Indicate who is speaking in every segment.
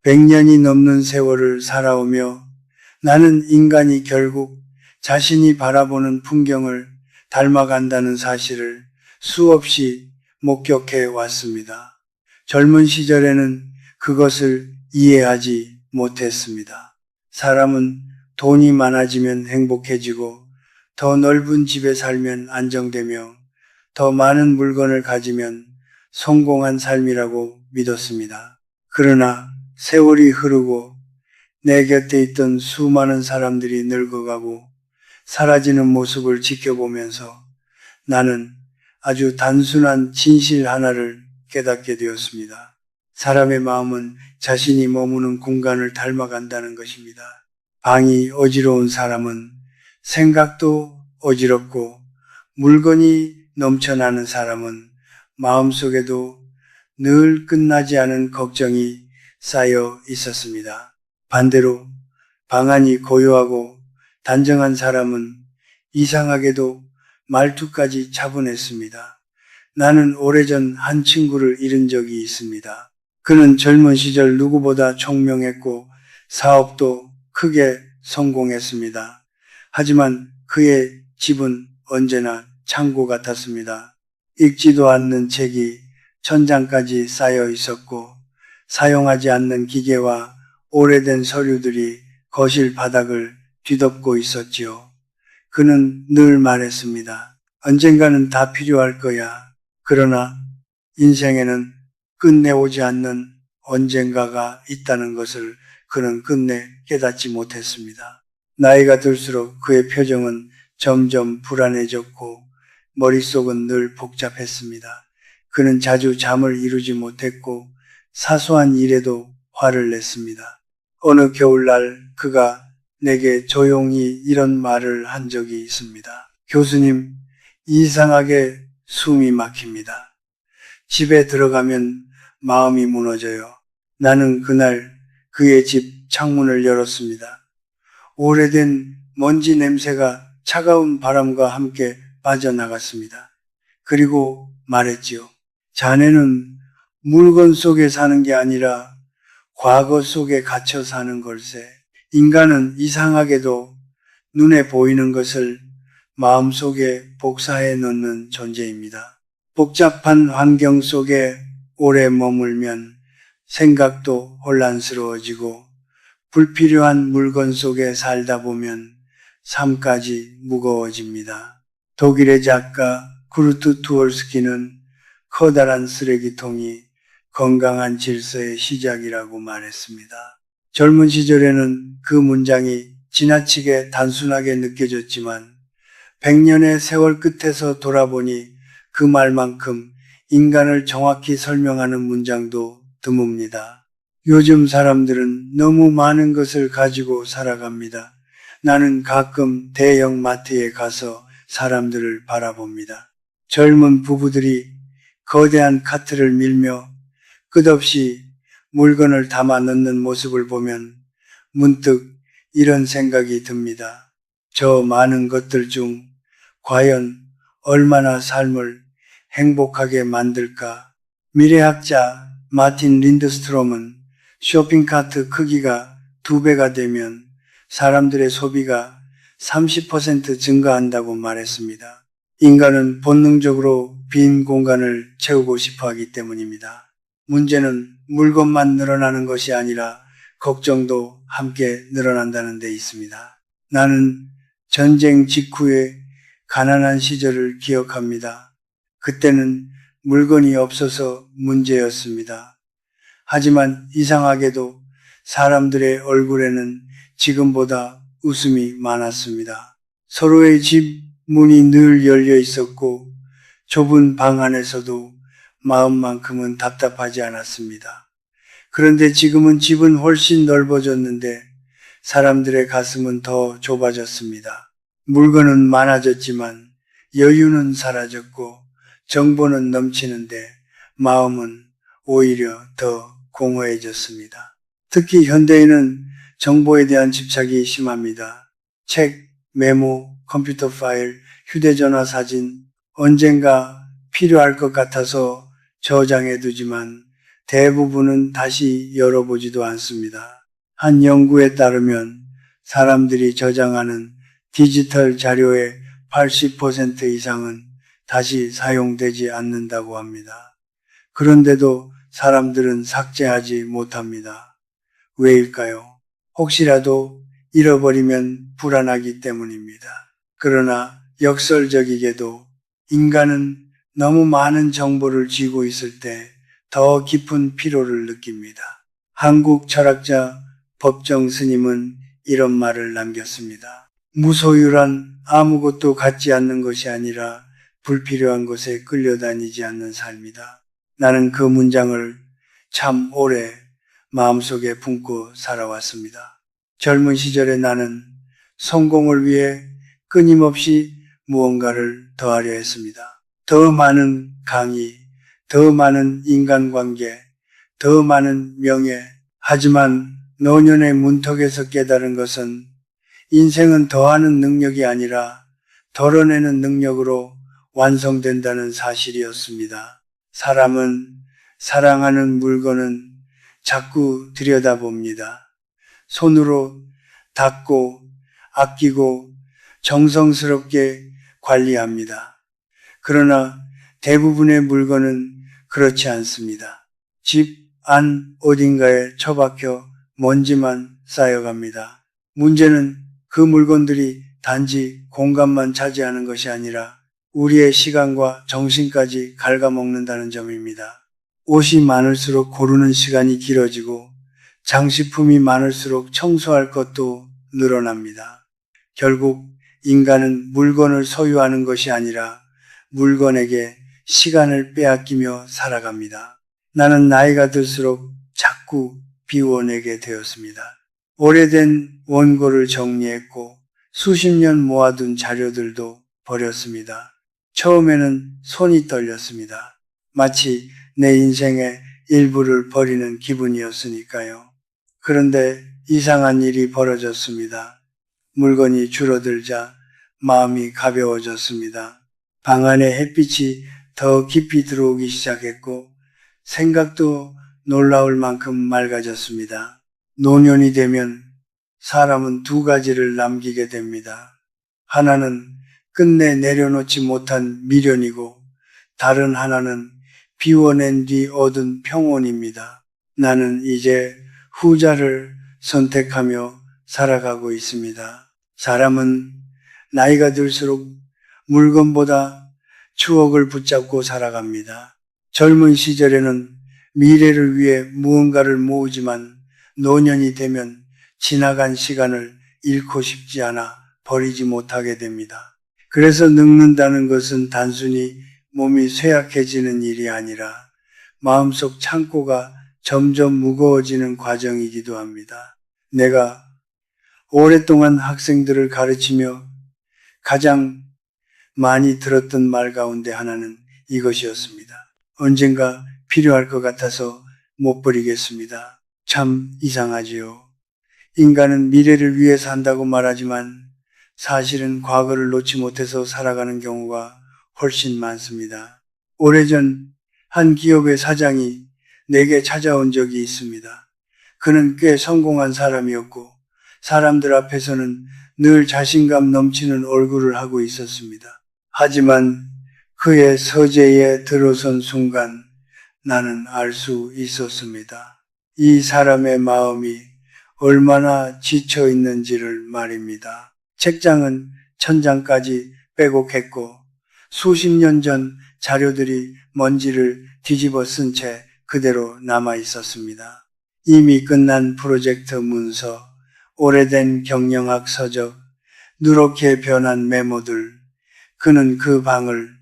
Speaker 1: 100년이 넘는 세월을 살아오며 나는 인간이 결국 자신이 바라보는 풍경을 닮아간다는 사실을 수없이 목격해 왔습니다. 젊은 시절에는 그것을 이해하지 못했습니다. 사람은 돈이 많아지면 행복해지고 더 넓은 집에 살면 안정되며 더 많은 물건을 가지면 성공한 삶이라고 믿었습니다. 그러나 세월이 흐르고 내 곁에 있던 수많은 사람들이 늙어가고 사라지는 모습을 지켜보면서 나는 아주 단순한 진실 하나를 깨닫게 되었습니다. 사람의 마음은 자신이 머무는 공간을 닮아간다는 것입니다. 방이 어지러운 사람은 생각도 어지럽고 물건이 넘쳐나는 사람은 마음속에도 늘 끝나지 않은 걱정이 쌓여 있었습니다. 반대로 방안이 고요하고 단정한 사람은 이상하게도 말투까지 차분했습니다. 나는 오래전 한 친구를 잃은 적이 있습니다. 그는 젊은 시절 누구보다 총명했고 사업도 크게 성공했습니다. 하지만 그의 집은 언제나 창고 같았습니다. 읽지도 않는 책이 천장까지 쌓여 있었고 사용하지 않는 기계와 오래된 서류들이 거실 바닥을 뒤덮고 있었지요. 그는 늘 말했습니다. 언젠가는 다 필요할 거야. 그러나 인생에는 끝내오지 않는 언젠가가 있다는 것을 그는 끝내 깨닫지 못했습니다. 나이가 들수록 그의 표정은 점점 불안해졌고 머릿속은 늘 복잡했습니다. 그는 자주 잠을 이루지 못했고 사소한 일에도 화를 냈습니다. 어느 겨울날 그가 내게 조용히 이런 말을 한 적이 있습니다. 교수님, 이상하게 숨이 막힙니다. 집에 들어가면 마음이 무너져요. 나는 그날 그의 집 창문을 열었습니다. 오래된 먼지 냄새가 차가운 바람과 함께 빠져나갔습니다. 그리고 말했지요. 자네는 물건 속에 사는 게 아니라 과거 속에 갇혀 사는 걸세. 인간은 이상하게도 눈에 보이는 것을 마음속에 복사해 놓는 존재입니다. 복잡한 환경 속에 오래 머물면 생각도 혼란스러워지고 불필요한 물건 속에 살다 보면 삶까지 무거워집니다. 독일의 작가 쿠르트 투올스키는 커다란 쓰레기통이 건강한 질서의 시작이라고 말했습니다. 젊은 시절에는 그 문장이 지나치게 단순하게 느껴졌지만 100년의 세월 끝에서 돌아보니 그 말만큼 인간을 정확히 설명하는 문장도 드뭅니다. 요즘 사람들은 너무 많은 것을 가지고 살아갑니다. 나는 가끔 대형 마트에 가서 사람들을 바라봅니다. 젊은 부부들이 거대한 카트를 밀며 끝없이 물건을 담아 넣는 모습을 보면 문득 이런 생각이 듭니다. 저 많은 것들 중 과연 얼마나 삶을 행복하게 만들까? 미래학자 마틴 린드스트롬은 쇼핑카트 크기가 2배가 되면 사람들의 소비가 30% 증가한다고 말했습니다. 인간은 본능적으로 빈 공간을 채우고 싶어 하기 때문입니다. 문제는 물건만 늘어나는 것이 아니라 걱정도 함께 늘어난다는 데 있습니다. 나는 전쟁 직후의 가난한 시절을 기억합니다. 그때는 물건이 없어서 문제였습니다. 하지만 이상하게도 사람들의 얼굴에는 지금보다 웃음이 많았습니다. 서로의 집 문이 늘 열려 있었고 좁은 방 안에서도 마음만큼은 답답하지 않았습니다. 그런데 지금은 집은 훨씬 넓어졌는데 사람들의 가슴은 더 좁아졌습니다. 물건은 많아졌지만 여유는 사라졌고 정보는 넘치는데 마음은 오히려 더 공허해졌습니다. 특히 현대인은 정보에 대한 집착이 심합니다. 책, 메모, 컴퓨터 파일, 휴대전화 사진, 언젠가 필요할 것 같아서 저장해 두지만 대부분은 다시 열어보지도 않습니다. 한 연구에 따르면 사람들이 저장하는 디지털 자료의 80% 이상은 다시 사용되지 않는다고 합니다. 그런데도 사람들은 삭제하지 못합니다. 왜일까요? 혹시라도 잃어버리면 불안하기 때문입니다. 그러나 역설적이게도 인간은 너무 많은 정보를 쥐고 있을 때 더 깊은 피로를 느낍니다. 한국 철학자 법정 스님은 이런 말을 남겼습니다. 무소유란 아무것도 갖지 않는 것이 아니라 불필요한 것에 끌려다니지 않는 삶이다. 나는 그 문장을 참 오래 마음속에 품고 살아왔습니다. 젊은 시절에 나는 성공을 위해 끊임없이 무언가를 더하려 했습니다. 더 많은 강의, 더 많은 인간관계, 더 많은 명예. 하지만 노년의 문턱에서 깨달은 것은 인생은 더하는 능력이 아니라 덜어내는 능력으로 완성된다는 사실이었습니다. 사람은 사랑하는 물건은 자꾸 들여다봅니다. 손으로 닦고 아끼고 정성스럽게 관리합니다. 그러나 대부분의 물건은 그렇지 않습니다. 집 안 어딘가에 처박혀 먼지만 쌓여갑니다. 문제는 그 물건들이 단지 공간만 차지하는 것이 아니라 우리의 시간과 정신까지 갉아먹는다는 점입니다. 옷이 많을수록 고르는 시간이 길어지고 장식품이 많을수록 청소할 것도 늘어납니다. 결국 인간은 물건을 소유하는 것이 아니라 물건에게 시간을 빼앗기며 살아갑니다. 나는 나이가 들수록 자꾸 비워내게 되었습니다. 오래된 원고를 정리했고 수십 년 모아둔 자료들도 버렸습니다. 처음에는 손이 떨렸습니다. 마치 내 인생의 일부를 버리는 기분이었으니까요. 그런데 이상한 일이 벌어졌습니다. 물건이 줄어들자 마음이 가벼워졌습니다. 방 안에 햇빛이 더 깊이 들어오기 시작했고 생각도 놀라울 만큼 맑아졌습니다. 노년이 되면 사람은 두 가지를 남기게 됩니다. 하나는 끝내 내려놓지 못한 미련이고 다른 하나는 비워낸 뒤 얻은 평온입니다. 나는 이제 후자를 선택하며 살아가고 있습니다. 사람은 나이가 들수록 물건보다 추억을 붙잡고 살아갑니다. 젊은 시절에는 미래를 위해 무언가를 모으지만 노년이 되면 지나간 시간을 잃고 싶지 않아 버리지 못하게 됩니다. 그래서 늙는다는 것은 단순히 몸이 쇠약해지는 일이 아니라 마음속 창고가 점점 무거워지는 과정이기도 합니다. 내가 오랫동안 학생들을 가르치며 가장 많이 들었던 말 가운데 하나는 이것이었습니다. 언젠가 필요할 것 같아서 못 버리겠습니다. 참 이상하지요. 인간은 미래를 위해 산다고 말하지만 사실은 과거를 놓지 못해서 살아가는 경우가 훨씬 많습니다. 오래전 한 기업의 사장이 내게 찾아온 적이 있습니다. 그는 꽤 성공한 사람이었고 사람들 앞에서는 늘 자신감 넘치는 얼굴을 하고 있었습니다. 하지만 그의 서재에 들어선 순간 나는 알 수 있었습니다. 이 사람의 마음이 얼마나 지쳐 있는지를 말입니다. 책장은 천장까지 빼곡했고 수십 년 전 자료들이 먼지를 뒤집어 쓴 채 그대로 남아 있었습니다. 이미 끝난 프로젝트 문서, 오래된 경영학 서적, 누렇게 변한 메모들. 그는 그 방을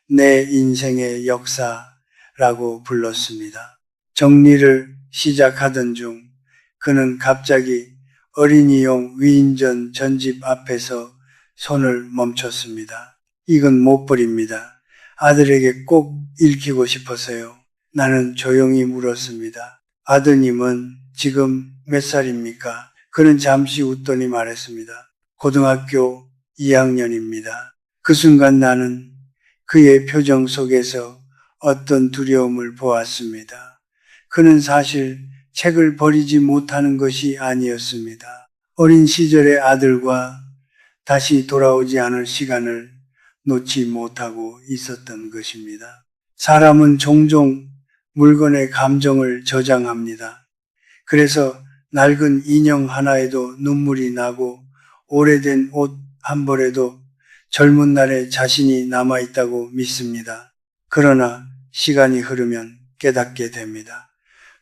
Speaker 1: 내 인생의 역사라고 불렀습니다. 정리를 시작하던 중 그는 갑자기 어린이용 위인전 전집 앞에서 손을 멈췄습니다. 이건 못 버립니다. 아들에게 꼭 읽히고 싶어서요. 나는 조용히 물었습니다. 아드님은 지금 몇 살입니까? 그는 잠시 웃더니 말했습니다. 고등학교 2학년입니다. 그 순간 나는 그의 표정 속에서 어떤 두려움을 보았습니다. 그는 사실 책을 버리지 못하는 것이 아니었습니다. 어린 시절의 아들과 다시 돌아오지 않을 시간을 놓지 못하고 있었던 것입니다. 사람은 종종 물건의 감정을 저장합니다. 그래서 낡은 인형 하나에도 눈물이 나고 오래된 옷 한 벌에도 젊은 날의 자신이 남아있다고 믿습니다. 그러나 시간이 흐르면 깨닫게 됩니다.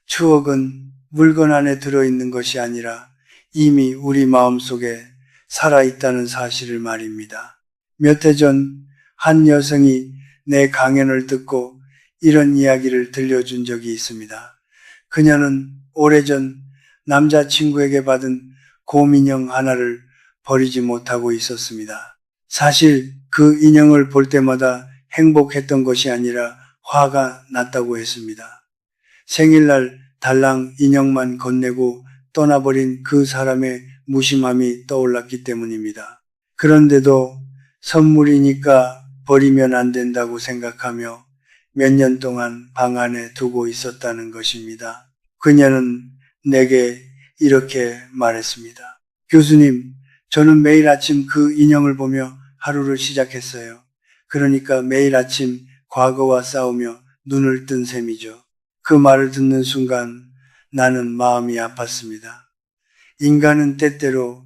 Speaker 1: 추억은 물건 안에 들어있는 것이 아니라 이미 우리 마음속에 살아있다는 사실을 말입니다. 몇 해 전 한 여성이 내 강연을 듣고 이런 이야기를 들려준 적이 있습니다. 그녀는 오래전 남자친구에게 받은 곰인형 하나를 버리지 못하고 있었습니다. 사실 그 인형을 볼 때마다 행복했던 것이 아니라 화가 났다고 했습니다. 생일날 달랑 인형만 건네고 떠나버린 그 사람의 무심함이 떠올랐기 때문입니다. 그런데도 선물이니까 버리면 안 된다고 생각하며 몇 년 동안 방 안에 두고 있었다는 것입니다. 그녀는 내게 이렇게 말했습니다. 교수님, 저는 매일 아침 그 인형을 보며 하루를 시작했어요. 그러니까 매일 아침 과거와 싸우며 눈을 뜬 셈이죠. 그 말을 듣는 순간 나는 마음이 아팠습니다. 인간은 때때로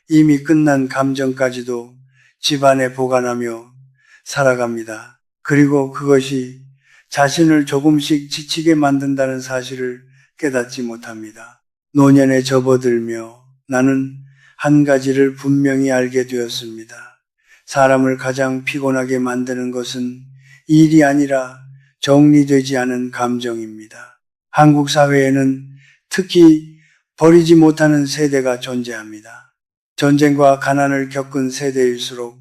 Speaker 1: 이미 끝난 감정까지도 집안에 보관하며 살아갑니다. 그리고 그것이 자신을 조금씩 지치게 만든다는 사실을 깨닫지 못합니다. 노년에 접어들며 나는 한 가지를 분명히 알게 되었습니다. 사람을 가장 피곤하게 만드는 것은 일이 아니라 정리되지 않은 감정입니다. 한국 사회에는 특히 버리지 못하는 세대가 존재합니다. 전쟁과 가난을 겪은 세대일수록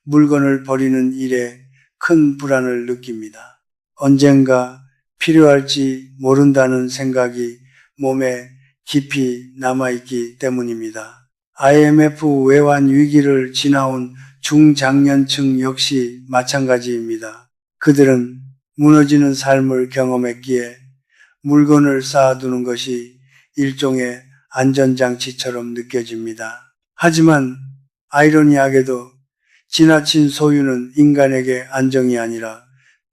Speaker 1: 물건을 버리는 일에 큰 불안을 느낍니다. 언젠가 필요할지 모른다는 생각이 몸에 깊이 남아있기 때문입니다. IMF 외환 위기를 지나온 중장년층 역시 마찬가지입니다. 그들은 무너지는 삶을 경험했기에 물건을 쌓아두는 것이 일종의 안전장치처럼 느껴집니다. 하지만 아이러니하게도 지나친 소유는 인간에게 안정이 아니라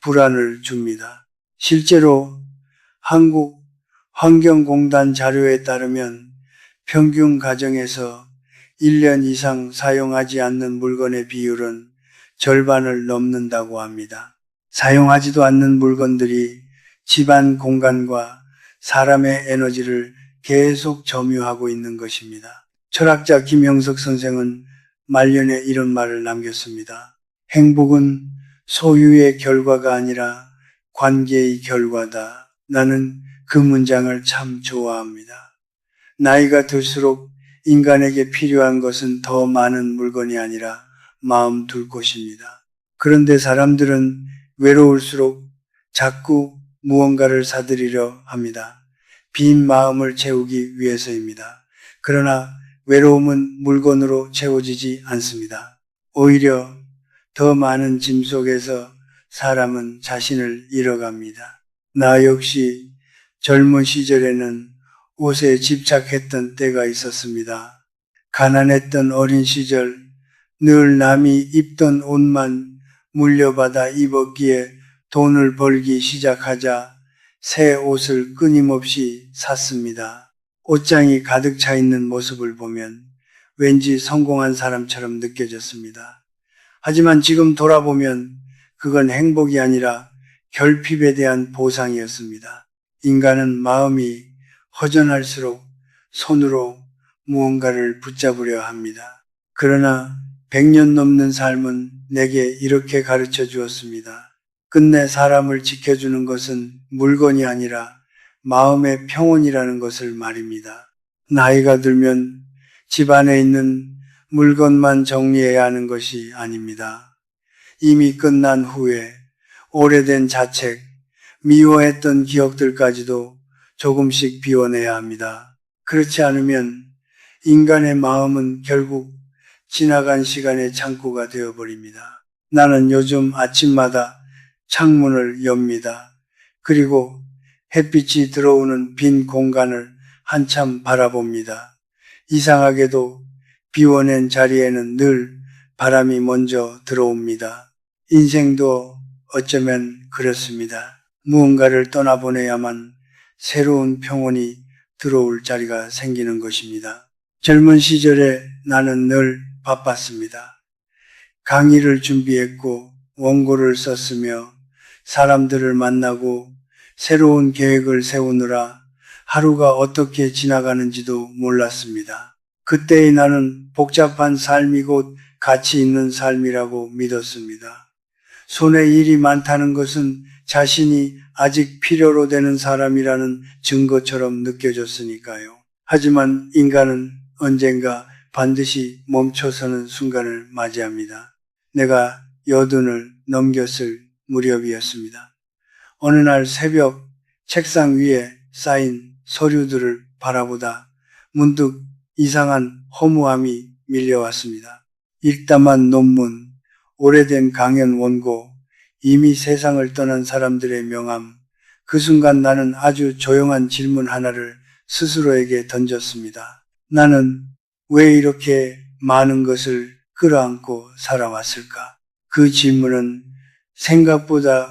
Speaker 1: 불안을 줍니다. 실제로 한국환경공단 자료에 따르면 평균 가정에서 1년 이상 사용하지 않는 물건의 비율은 절반을 넘는다고 합니다. 사용하지도 않는 물건들이 집안 공간과 사람의 에너지를 계속 점유하고 있는 것입니다. 철학자 김영석 선생은 말년에 이런 말을 남겼습니다. 행복은 소유의 결과가 아니라 관계의 결과다. 나는 그 문장을 참 좋아합니다. 나이가 들수록 인간에게 필요한 것은 더 많은 물건이 아니라 마음 둘 곳입니다. 그런데 사람들은 외로울수록 자꾸 무언가를 사들이려 합니다. 빈 마음을 채우기 위해서입니다. 그러나 외로움은 물건으로 채워지지 않습니다. 오히려 더 많은 짐 속에서 사람은 자신을 잃어갑니다. 나 역시 젊은 시절에는 옷에 집착했던 때가 있었습니다. 가난했던 어린 시절 늘 남이 입던 옷만 물려받아 입었기에 돈을 벌기 시작하자 새 옷을 끊임없이 샀습니다. 옷장이 가득 차 있는 모습을 보면 왠지 성공한 사람처럼 느껴졌습니다. 하지만 지금 돌아보면 그건 행복이 아니라 결핍에 대한 보상이었습니다. 인간은 마음이 허전할수록 손으로 무언가를 붙잡으려 합니다. 그러나 100년 넘는 삶은 내게 이렇게 가르쳐 주었습니다. 끝내 사람을 지켜주는 것은 물건이 아니라 마음의 평온이라는 것을 말입니다. 나이가 들면 집 안에 있는 물건만 정리해야 하는 것이 아닙니다. 이미 끝난 후에 오래된 자책, 미워했던 기억들까지도 조금씩 비워내야 합니다. 그렇지 않으면 인간의 마음은 결국 지나간 시간의 창고가 되어버립니다. 나는 요즘 아침마다 창문을 엽니다. 그리고 햇빛이 들어오는 빈 공간을 한참 바라봅니다. 이상하게도 비워낸 자리에는 늘 바람이 먼저 들어옵니다. 인생도 어쩌면 그렇습니다. 무언가를 떠나보내야만 새로운 평온이 들어올 자리가 생기는 것입니다. 젊은 시절에 나는 늘 바빴습니다. 강의를 준비했고 원고를 썼으며 사람들을 만나고 새로운 계획을 세우느라 하루가 어떻게 지나가는지도 몰랐습니다. 그때의 나는 복잡한 삶이 곧 가치 있는 삶이라고 믿었습니다. 손에 일이 많다는 것은 자신이 아직 필요로 되는 사람이라는 증거처럼 느껴졌으니까요. 하지만 인간은 언젠가 반드시 멈춰서는 순간을 맞이합니다. 내가 여든을 넘겼을 무렵이었습니다. 어느 날 새벽 책상 위에 쌓인 서류들을 바라보다 문득 이상한 허무함이 밀려왔습니다. 읽다만 논문, 오래된 강연 원고, 이미 세상을 떠난 사람들의 명함. 그 순간 나는 아주 조용한 질문 하나를 스스로에게 던졌습니다. 나는 왜 이렇게 많은 것을 끌어안고 살아왔을까? 그 질문은 생각보다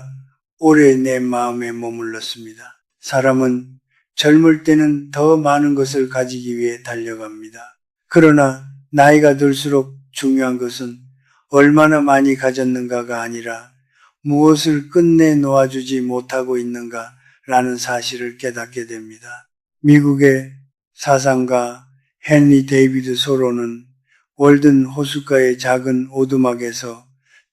Speaker 1: 오래 내 마음에 머물렀습니다. 사람은 젊을 때는 더 많은 것을 가지기 위해 달려갑니다. 그러나 나이가 들수록 중요한 것은 얼마나 많이 가졌는가가 아니라 무엇을 끝내 놓아주지 못하고 있는가라는 사실을 깨닫게 됩니다. 미국의 사상가 헨리 데이비드 소로는 월든 호숫가의 작은 오두막에서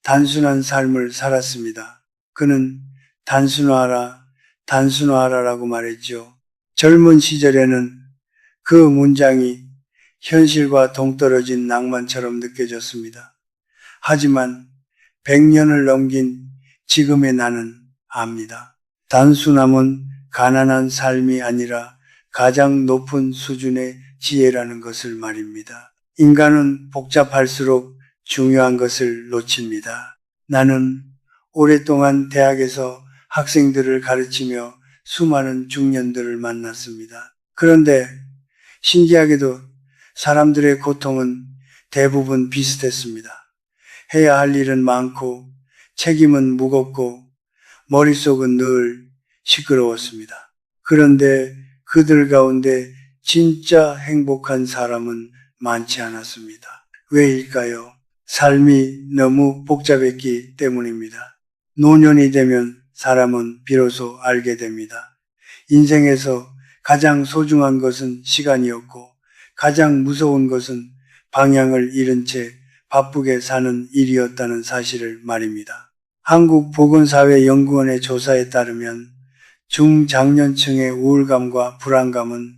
Speaker 1: 단순한 삶을 살았습니다. 그는 단순화하라라고 말했죠. 젊은 시절에는 그 문장이 현실과 동떨어진 낭만처럼 느껴졌습니다. 하지만 100년을 넘긴 지금의 나는 압니다. 단순함은 가난한 삶이 아니라 가장 높은 수준의 지혜라는 것을 말입니다. 인간은 복잡할수록 중요한 것을 놓칩니다. 나는 오랫동안 대학에서 학생들을 가르치며 수많은 중년들을 만났습니다. 그런데 신기하게도 사람들의 고통은 대부분 비슷했습니다. 해야 할 일은 많고 책임은 무겁고 머릿속은 늘 시끄러웠습니다. 그런데 그들 가운데 진짜 행복한 사람은 많지 않았습니다. 왜일까요? 삶이 너무 복잡했기 때문입니다. 노년이 되면 사람은 비로소 알게 됩니다. 인생에서 가장 소중한 것은 시간이었고 가장 무서운 것은 방향을 잃은 채 바쁘게 사는 일이었다는 사실을 말입니다. 한국보건사회연구원의 조사에 따르면 중장년층의 우울감과 불안감은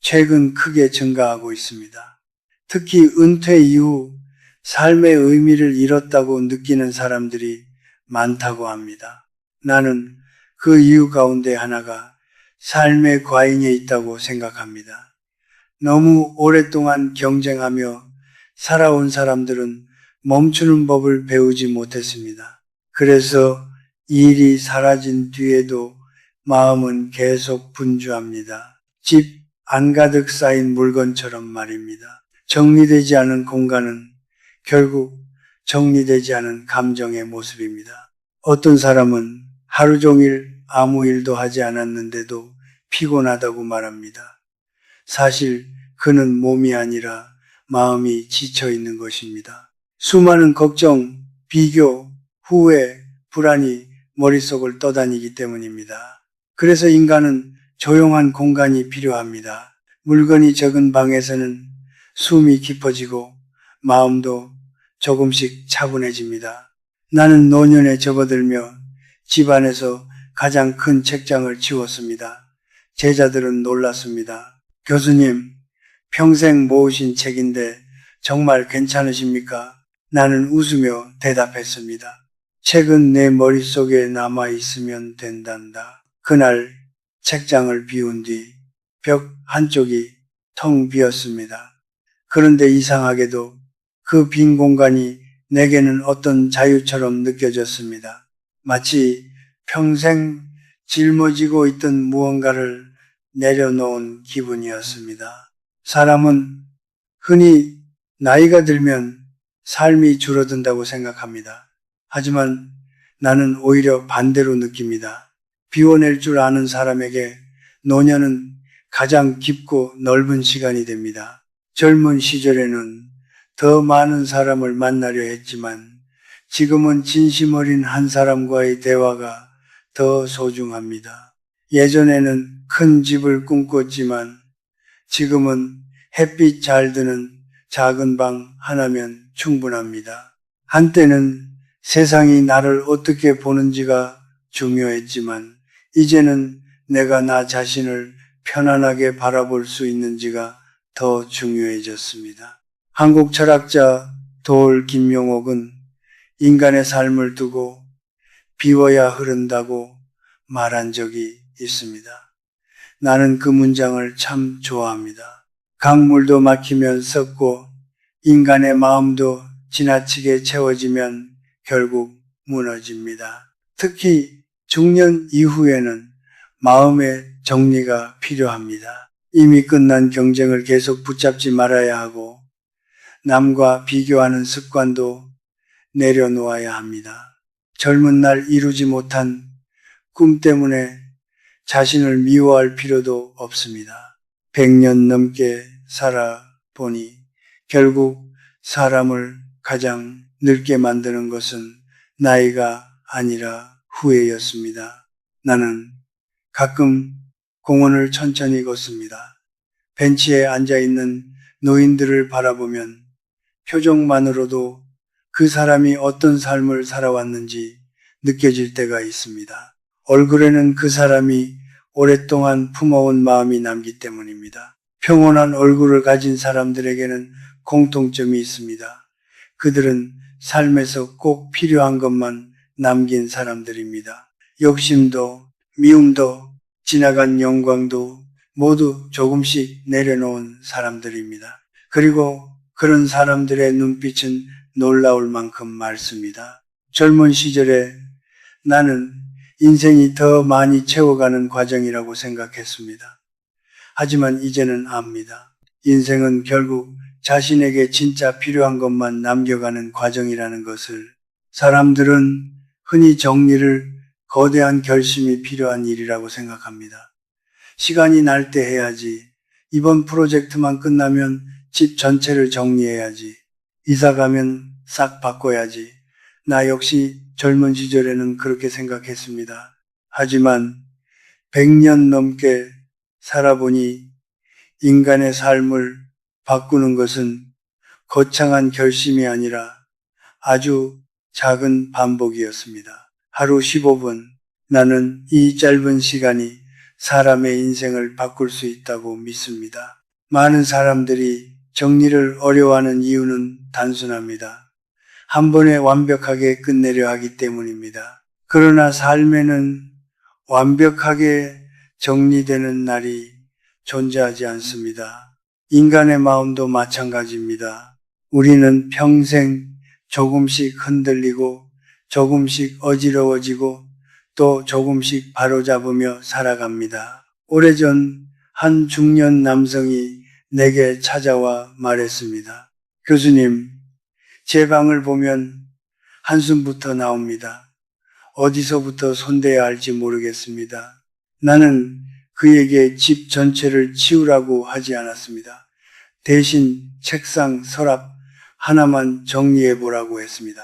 Speaker 1: 최근 크게 증가하고 있습니다. 특히 은퇴 이후 삶의 의미를 잃었다고 느끼는 사람들이 많다고 합니다. 나는 그 이유 가운데 하나가 삶의 과잉에 있다고 생각합니다. 너무 오랫동안 경쟁하며 살아온 사람들은 멈추는 법을 배우지 못했습니다. 그래서 일이 사라진 뒤에도 마음은 계속 분주합니다. 집 안가득 쌓인 물건처럼 말입니다. 정리되지 않은 공간은 결국 정리되지 않은 감정의 모습입니다. 어떤 사람은 하루 종일 아무 일도 하지 않았는데도 피곤하다고 말합니다. 사실 그는 몸이 아니라 마음이 지쳐 있는 것입니다. 수많은 걱정, 비교, 후회, 불안이 머릿속을 떠다니기 때문입니다. 그래서 인간은 조용한 공간이 필요합니다. 물건이 적은 방에서는 숨이 깊어지고 마음도 조금씩 차분해집니다. 나는 노년에 접어들며 집안에서 가장 큰 책장을 치웠습니다. 제자들은 놀랐습니다. 교수님, 평생 모으신 책인데 정말 괜찮으십니까? 나는 웃으며 대답했습니다. 책은 내 머릿속에 남아있으면 된단다. 그날 책장을 비운 뒤 벽 한쪽이 텅 비었습니다. 그런데 이상하게도 그 빈 공간이 내게는 어떤 자유처럼 느껴졌습니다. 마치 평생 짊어지고 있던 무언가를 내려놓은 기분이었습니다. 사람은 흔히 나이가 들면 삶이 줄어든다고 생각합니다. 하지만 나는 오히려 반대로 느낍니다. 비워낼 줄 아는 사람에게 노년은 가장 깊고 넓은 시간이 됩니다. 젊은 시절에는 더 많은 사람을 만나려 했지만 지금은 진심 어린 한 사람과의 대화가 더 소중합니다. 예전에는 큰 집을 꿈꿨지만 지금은 햇빛 잘 드는 작은 방 하나면 충분합니다. 한때는 세상이 나를 어떻게 보는지가 중요했지만 이제는 내가 나 자신을 편안하게 바라볼 수 있는지가 더 중요해졌습니다. 한국 철학자 도올 김용옥은 인간의 삶을 두고 비워야 흐른다고 말한 적이 있습니다. 나는 그 문장을 참 좋아합니다. 강물도 막히면 썩고 인간의 마음도 지나치게 채워지면 결국 무너집니다. 특히 중년 이후에는 마음의 정리가 필요합니다. 이미 끝난 경쟁을 계속 붙잡지 말아야 하고 남과 비교하는 습관도 내려놓아야 합니다. 젊은 날 이루지 못한 꿈 때문에 자신을 미워할 필요도 없습니다. 100년 넘게 살아보니 결국 사람을 가장 늙게 만드는 것은 나이가 아니라 후회였습니다. 나는 가끔 공원을 천천히 걷습니다. 벤치에 앉아있는 노인들을 바라보면 표정만으로도 그 사람이 어떤 삶을 살아왔는지 느껴질 때가 있습니다. 얼굴에는 그 사람이 오랫동안 품어온 마음이 남기 때문입니다. 평온한 얼굴을 가진 사람들에게는 공통점이 있습니다. 그들은 삶에서 꼭 필요한 것만 남긴 사람들입니다. 욕심도 미움도 지나간 영광도 모두 조금씩 내려놓은 사람들입니다. 그리고 그런 사람들의 눈빛은 놀라울 만큼 맑습니다. 젊은 시절에 나는 인생이 더 많이 채워가는 과정이라고 생각했습니다. 하지만 이제는 압니다. 인생은 결국 자신에게 진짜 필요한 것만 남겨가는 과정이라는 것을. 사람들은 흔히 정리를 거대한 결심이 필요한 일이라고 생각합니다. 시간이 날 때 해야지. 이번 프로젝트만 끝나면 집 전체를 정리해야지. 이사 가면 싹 바꿔야지. 나 역시 젊은 시절에는 그렇게 생각했습니다. 하지만 100년 넘게 살아보니 인간의 삶을 바꾸는 것은 거창한 결심이 아니라 아주 작은 반복이었습니다. 하루 15분, 나는 이 짧은 시간이 사람의 인생을 바꿀 수 있다고 믿습니다. 많은 사람들이 정리를 어려워하는 이유는 단순합니다. 한 번에 완벽하게 끝내려 하기 때문입니다. 그러나 삶에는 완벽하게 정리되는 날이 존재하지 않습니다. 인간의 마음도 마찬가지입니다. 우리는 평생 조금씩 흔들리고 조금씩 어지러워지고 또 조금씩 바로잡으며 살아갑니다. 오래전 한 중년 남성이 내게 찾아와 말했습니다. 교수님, 제 방을 보면 한숨부터 나옵니다. 어디서부터 손대야 할지 모르겠습니다. 나는 그에게 집 전체를 치우라고 하지 않았습니다. 대신 책상, 서랍 하나만 정리해 보라고 했습니다.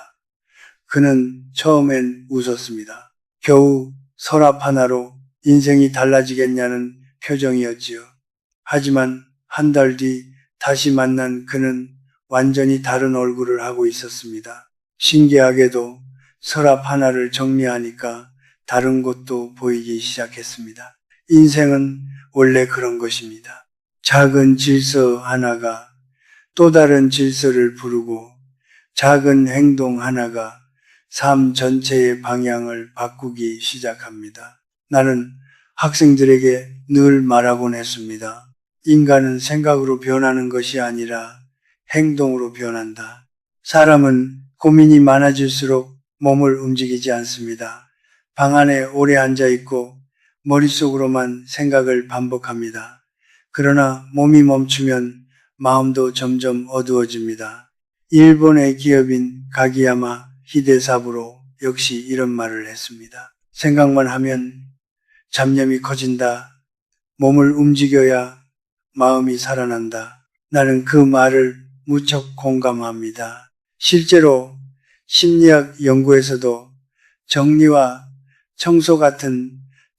Speaker 1: 그는 처음엔 웃었습니다. 겨우 서랍 하나로 인생이 달라지겠냐는 표정이었지요. 하지만 한 달 뒤 다시 만난 그는 완전히 다른 얼굴을 하고 있었습니다. 신기하게도 서랍 하나를 정리하니까 다른 것도 보이기 시작했습니다. 인생은 원래 그런 것입니다. 작은 질서 하나가 또 다른 질서를 부르고 작은 행동 하나가 삶 전체의 방향을 바꾸기 시작합니다. 나는 학생들에게 늘 말하곤 했습니다. 인간은 생각으로 변하는 것이 아니라 행동으로 변한다. 사람은 고민이 많아질수록 몸을 움직이지 않습니다. 방 안에 오래 앉아 있고 머릿속으로만 생각을 반복합니다. 그러나 몸이 멈추면 마음도 점점 어두워집니다. 일본의 기업인 가기야마 히데사부로 역시 이런 말을 했습니다. 생각만 하면 잡념이 커진다. 몸을 움직여야 마음이 살아난다. 나는 그 말을 무척 공감합니다. 실제로 심리학 연구에서도 정리와 청소 같은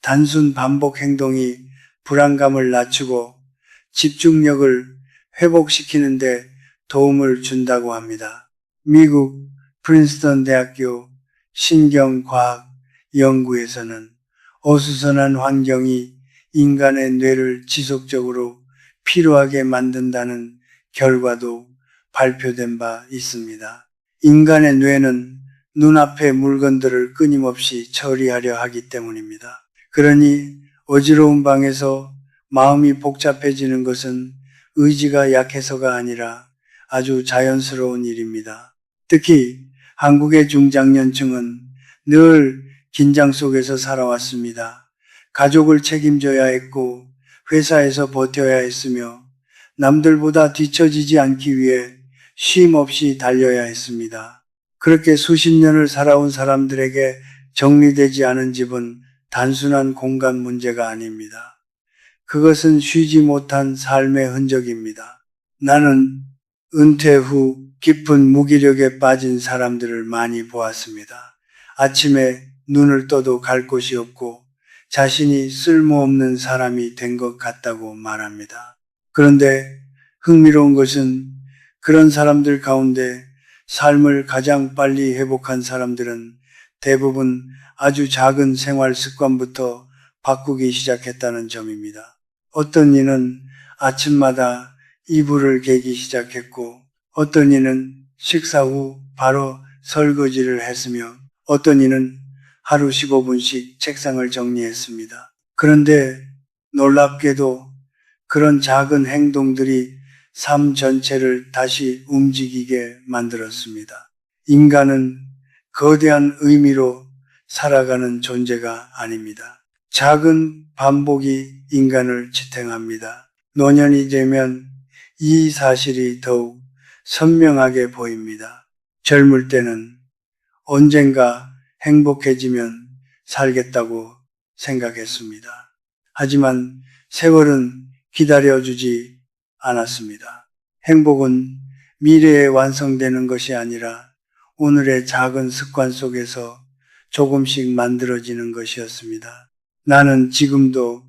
Speaker 1: 단순 반복 행동이 불안감을 낮추고 집중력을 회복시키는데 도움을 준다고 합니다. 미국 프린스턴 대학교 신경과학 연구에서는 어수선한 환경이 인간의 뇌를 지속적으로 피로하게 만든다는 결과도 발표된 바 있습니다. 인간의 뇌는 눈앞의 물건들을 끊임없이 처리하려 하기 때문입니다. 그러니 어지러운 방에서 마음이 복잡해지는 것은 의지가 약해서가 아니라 아주 자연스러운 일입니다. 특히 한국의 중장년층은 늘 긴장 속에서 살아왔습니다. 가족을 책임져야 했고 회사에서 버텨야 했으며 남들보다 뒤처지지 않기 위해 쉼 없이 달려야 했습니다. 그렇게 수십 년을 살아온 사람들에게 정리되지 않은 집은 단순한 공간 문제가 아닙니다. 그것은 쉬지 못한 삶의 흔적입니다. 나는 은퇴 후 깊은 무기력에 빠진 사람들을 많이 보았습니다. 아침에 눈을 떠도 갈 곳이 없고 자신이 쓸모없는 사람이 된 것 같다고 말합니다. 그런데 흥미로운 것은 그런 사람들 가운데 삶을 가장 빨리 회복한 사람들은 대부분 아주 작은 생활 습관부터 바꾸기 시작했다는 점입니다. 어떤 이는 아침마다 이불을 개기 시작했고 어떤 이는 식사 후 바로 설거지를 했으며 어떤 이는 하루 15분씩 책상을 정리했습니다. 그런데 놀랍게도 그런 작은 행동들이 삶 전체를 다시 움직이게 만들었습니다. 인간은 거대한 의미로 살아가는 존재가 아닙니다. 작은 반복이 인간을 지탱합니다. 노년이 되면 이 사실이 더욱 선명하게 보입니다. 젊을 때는 언젠가 행복해지면 살겠다고 생각했습니다. 하지만 세월은 기다려주지 않았습니다. 행복은 미래에 완성되는 것이 아니라 오늘의 작은 습관 속에서 조금씩 만들어지는 것이었습니다. 나는 지금도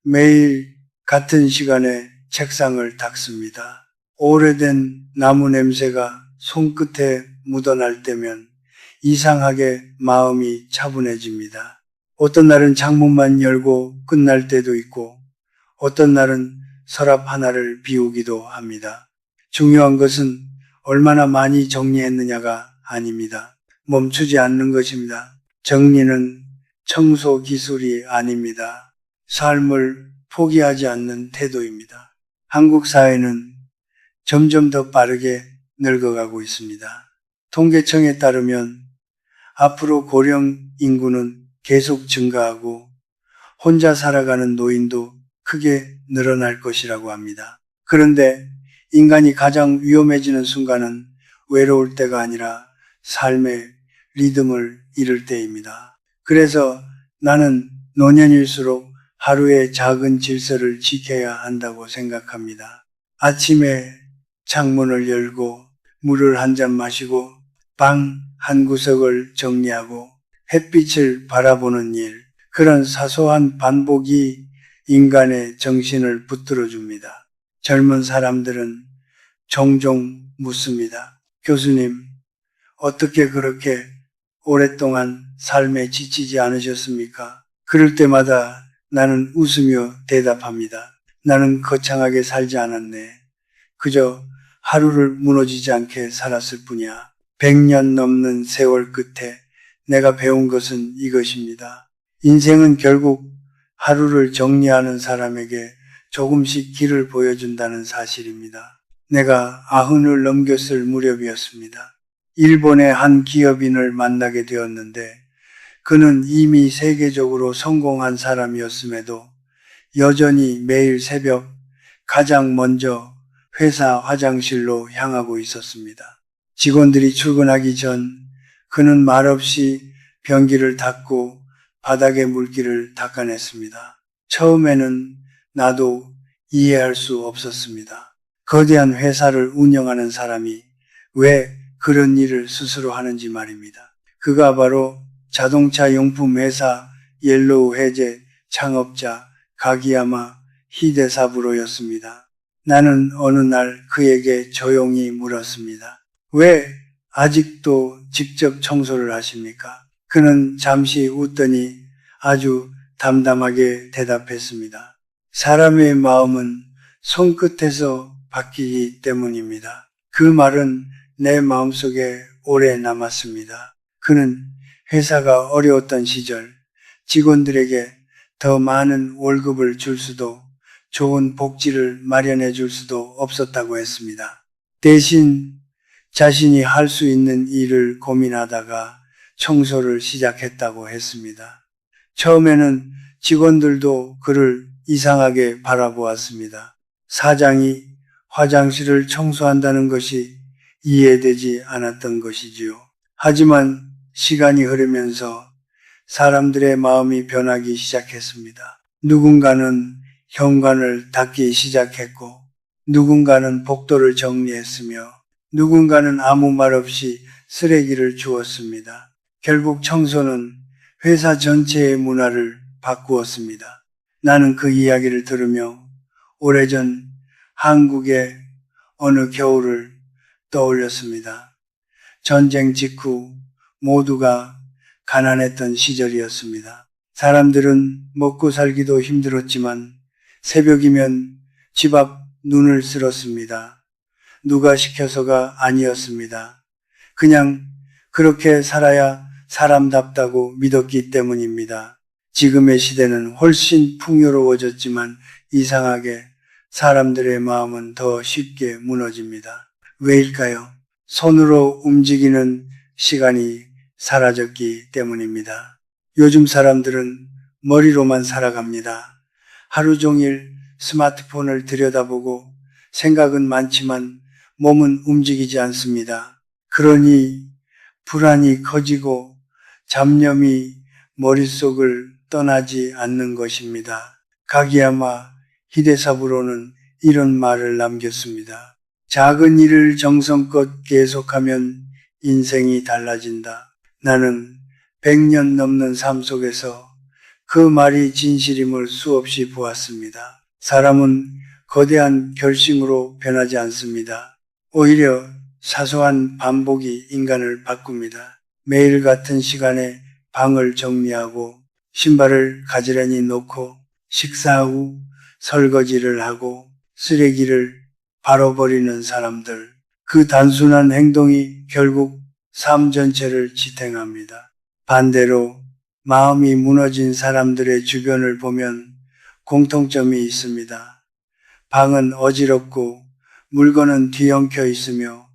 Speaker 1: 매일 같은 시간에 책상을 닦습니다. 오래된 나무 냄새가 손끝에 묻어날 때면 이상하게 마음이 차분해집니다. 어떤 날은 창문만 열고 끝날 때도 있고 어떤 날은 서랍 하나를 비우기도 합니다. 중요한 것은 얼마나 많이 정리했느냐가 아닙니다. 멈추지 않는 것입니다. 정리는 청소 기술이 아닙니다. 삶을 포기하지 않는 태도입니다. 한국 사회는 점점 더 빠르게 늙어가고 있습니다. 통계청에 따르면 앞으로 고령 인구는 계속 증가하고 혼자 살아가는 노인도 크게 늘어날 것이라고 합니다. 그런데 인간이 가장 위험해지는 순간은 외로울 때가 아니라 삶의 리듬을 잃을 때입니다. 그래서 나는 노년일수록 하루의 작은 질서를 지켜야 한다고 생각합니다. 아침에 창문을 열고 물을 한 잔 마시고 방 한 구석을 정리하고 햇빛을 바라보는 일, 그런 사소한 반복이 인간의 정신을 붙들어 줍니다. 젊은 사람들은 종종 묻습니다. 교수님, 어떻게 그렇게 오랫동안 삶에 지치지 않으셨습니까? 그럴 때마다 나는 웃으며 대답합니다. 나는 거창하게 살지 않았네. 그저 하루를 무너지지 않게 살았을 뿐이야. 100년 넘는 세월 끝에 내가 배운 것은 이것입니다. 인생은 결국 하루를 정리하는 사람에게 조금씩 길을 보여준다는 사실입니다. 내가 90을 넘겼을 무렵이었습니다. 일본의 한 기업인을 만나게 되었는데 그는 이미 세계적으로 성공한 사람이었음에도 여전히 매일 새벽 가장 먼저 회사 화장실로 향하고 있었습니다. 직원들이 출근하기 전 그는 말없이 변기를 닫고 바닥에 물기를 닦아냈습니다. 처음에는 나도 이해할 수 없었습니다. 거대한 회사를 운영하는 사람이 왜 그런 일을 스스로 하는지 말입니다. 그가 바로 자동차 용품 회사 옐로우 해제 창업자 가기야마 히데사부로였습니다. 나는 어느 날 그에게 조용히 물었습니다. 왜 아직도 직접 청소를 하십니까? 그는 잠시 웃더니 아주 담담하게 대답했습니다. 사람의 마음은 손끝에서 바뀌기 때문입니다. 그 말은 내 마음속에 오래 남았습니다. 그는 회사가 어려웠던 시절 직원들에게 더 많은 월급을 줄 수도 좋은 복지를 마련해 줄 수도 없었다고 했습니다. 대신 자신이 할 수 있는 일을 고민하다가 청소를 시작했다고 했습니다. 처음에는 직원들도 그를 이상하게 바라보았습니다. 사장이 화장실을 청소한다는 것이 이해되지 않았던 것이지요. 하지만 시간이 흐르면서 사람들의 마음이 변하기 시작했습니다. 누군가는 현관을 닫기 시작했고, 누군가는 복도를 정리했으며, 누군가는 아무 말 없이 쓰레기를 주웠습니다. 결국 청소는 회사 전체의 문화를 바꾸었습니다. 나는 그 이야기를 들으며 오래전 한국의 어느 겨울을 떠올렸습니다. 전쟁 직후 모두가 가난했던 시절이었습니다. 사람들은 먹고 살기도 힘들었지만 새벽이면 집 앞 눈을 쓸었습니다. 누가 시켜서가 아니었습니다. 그냥 그렇게 살아야 사람답다고 믿었기 때문입니다. 지금의 시대는 훨씬 풍요로워졌지만 이상하게 사람들의 마음은 더 쉽게 무너집니다. 왜일까요? 손으로 움직이는 시간이 사라졌기 때문입니다. 요즘 사람들은 머리로만 살아갑니다. 하루 종일 스마트폰을 들여다보고 생각은 많지만 몸은 움직이지 않습니다. 그러니 불안이 커지고 잡념이 머릿속을 떠나지 않는 것입니다. 가기야마 히데사부로는 이런 말을 남겼습니다. 작은 일을 정성껏 계속하면 인생이 달라진다. 나는 100년 넘는 삶 속에서 그 말이 진실임을 수없이 보았습니다. 사람은 거대한 결심으로 변하지 않습니다. 오히려 사소한 반복이 인간을 바꿉니다. 매일 같은 시간에 방을 정리하고 신발을 가지런히 놓고 식사 후 설거지를 하고 쓰레기를 바로 버리는 사람들. 그 단순한 행동이 결국 삶 전체를 지탱합니다. 반대로 마음이 무너진 사람들의 주변을 보면 공통점이 있습니다. 방은 어지럽고 물건은 뒤엉켜 있으며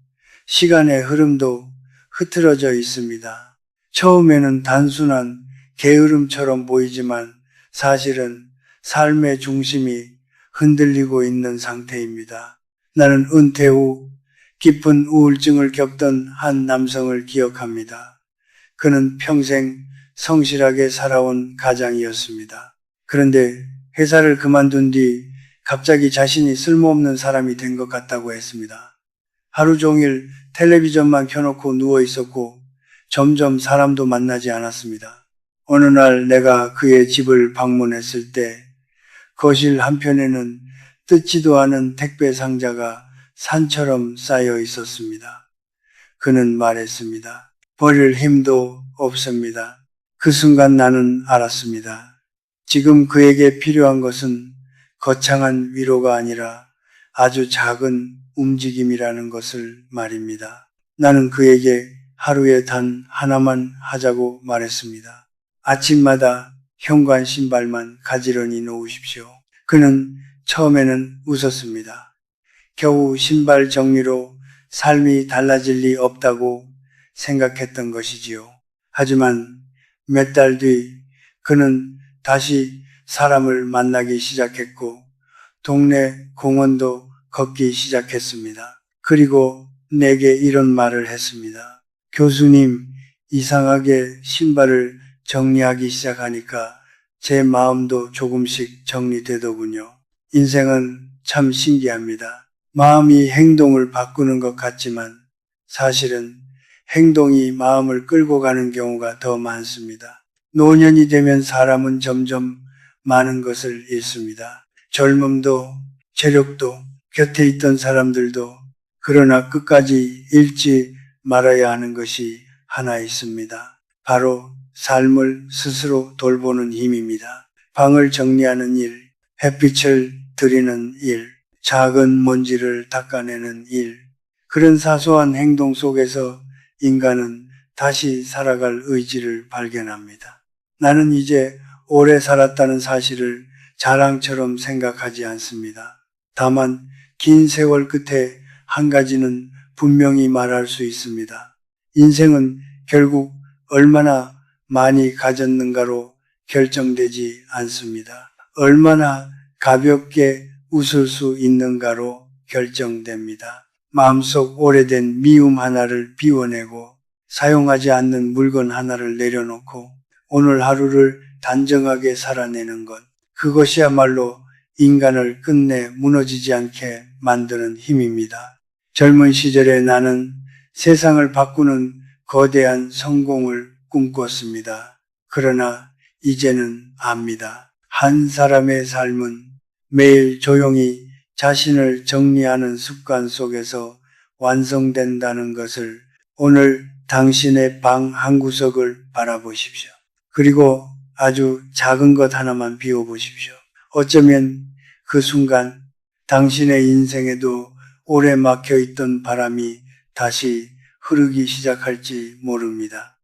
Speaker 1: 시간의 흐름도 흐트러져 있습니다. 처음에는 단순한 게으름처럼 보이지만 사실은 삶의 중심이 흔들리고 있는 상태입니다. 나는 은퇴 후 깊은 우울증을 겪던 한 남성을 기억합니다. 그는 평생 성실하게 살아온 가장이었습니다. 그런데 회사를 그만둔 뒤 갑자기 자신이 쓸모없는 사람이 된 것 같다고 했습니다. 하루 종일 텔레비전만 켜놓고 누워 있었고 점점 사람도 만나지 않았습니다. 어느 날 내가 그의 집을 방문했을 때 거실 한편에는 뜯지도 않은 택배 상자가 산처럼 쌓여 있었습니다. 그는 말했습니다. 버릴 힘도 없습니다. 그 순간 나는 알았습니다. 지금 그에게 필요한 것은 거창한 위로가 아니라 아주 작은 움직임이라는 것을 말입니다. 나는 그에게 하루에 단 하나만 하자고 말했습니다. 아침마다 현관 신발만 가지런히 놓으십시오. 그는 처음에는 웃었습니다. 겨우 신발 정리로 삶이 달라질 리 없다고 생각했던 것이지요. 하지만 몇 달 뒤 그는 다시 사람을 만나기 시작했고 동네 공원도 걷기 시작했습니다. 그리고 내게 이런 말을 했습니다. 교수님, 이상하게 신발을 정리하기 시작하니까 제 마음도 조금씩 정리되더군요. 인생은 참 신기합니다. 마음이 행동을 바꾸는 것 같지만 사실은 행동이 마음을 끌고 가는 경우가 더 많습니다. 노년이 되면 사람은 점점 많은 것을 잃습니다. 젊음도 체력도 곁에 있던 사람들도 그러나 끝까지 잃지 말아야 하는 것이 하나 있습니다. 바로 삶을 스스로 돌보는 힘입니다. 방을 정리하는 일, 햇빛을 드리는 일, 작은 먼지를 닦아내는 일, 그런 사소한 행동 속에서 인간은 다시 살아갈 의지를 발견합니다. 나는 이제 오래 살았다는 사실을 자랑처럼 생각하지 않습니다. 다만 긴 세월 끝에 한 가지는 분명히 말할 수 있습니다. 인생은 결국 얼마나 많이 가졌는가로 결정되지 않습니다. 얼마나 가볍게 웃을 수 있는가로 결정됩니다. 마음속 오래된 미움 하나를 비워내고 사용하지 않는 물건 하나를 내려놓고 오늘 하루를 단정하게 살아내는 것. 그것이야말로 인간을 끝내 무너지지 않게 만드는 힘입니다. 젊은 시절에 나는 세상을 바꾸는 거대한 성공을 꿈꿨습니다. 그러나 이제는 압니다. 한 사람의 삶은 매일 조용히 자신을 정리하는 습관 속에서 완성된다는 것을 오늘 당신의 방 한 구석을 바라보십시오. 그리고 아주 작은 것 하나만 비워보십시오. 어쩌면 그 순간 당신의 인생에도 오래 막혀있던 바람이 다시 흐르기 시작할지 모릅니다.